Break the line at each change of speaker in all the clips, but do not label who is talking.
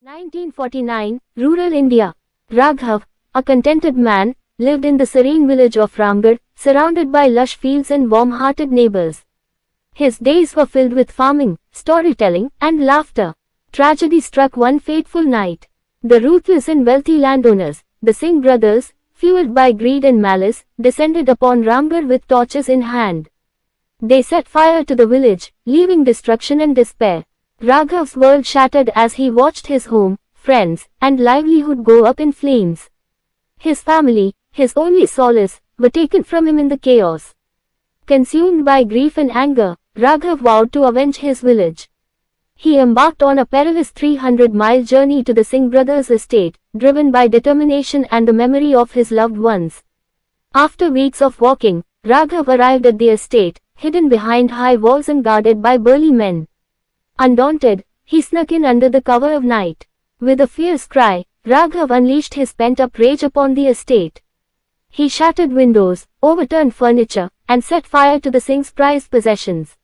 1949, rural India. Raghav, a contented man, lived in the serene village of Ramgarh, surrounded by lush fields and warm-hearted neighbors. His days were filled with farming, storytelling, and laughter. Tragedy struck one fateful night. The ruthless and wealthy landowners, the Singh brothers, fueled by greed and malice, descended upon Ramgarh with torches in hand. They set fire to the village, leaving destruction and despair. Raghav's world shattered as he watched his home, friends, and livelihood go up in flames. His family, his only solace, were taken from him in the chaos. Consumed by grief and anger, Raghav vowed to avenge his village. He embarked on a perilous 300-mile journey to the Singh brothers' estate, driven by determination and the memory of his loved ones. After weeks of walking, Raghav arrived at the estate, hidden behind high walls and guarded by burly men. Undaunted, he snuck in under the cover of night. With a fierce cry, Raghav unleashed his pent-up rage upon the estate. He shattered windows, overturned furniture, and set fire to the Singh's prized possessions.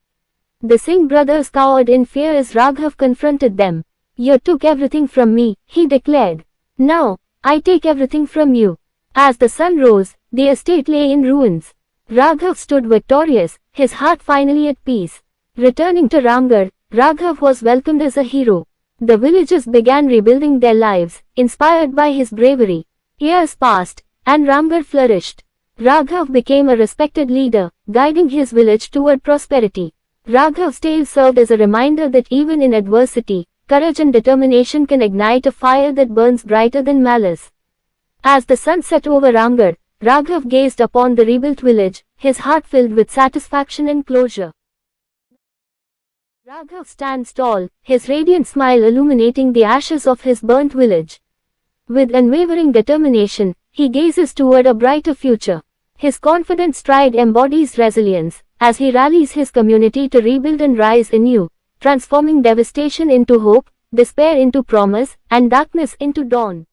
The Singh brothers cowered in fear as Raghav confronted them. "You took everything from me," he declared. "Now, I take everything from you." As the sun rose, the estate lay in ruins. Raghav stood victorious, his heart finally at peace. Returning to Ramgarh, Raghav was welcomed as a hero. The villagers began rebuilding their lives, inspired by his bravery. Years passed, and Ramgarh flourished. Raghav became a respected leader, guiding his village toward prosperity. Raghav's tale served as a reminder that even in adversity, courage and determination can ignite a fire that burns brighter than malice. As the sun set over Ramgarh, Raghav gazed upon the rebuilt village, his heart filled with satisfaction and closure. Raghav stands tall, his radiant smile illuminating the ashes of his burnt village. With unwavering determination, he gazes toward a brighter future. His confident stride embodies resilience, as he rallies his community to rebuild and rise anew, transforming devastation into hope, despair into promise, and darkness into dawn.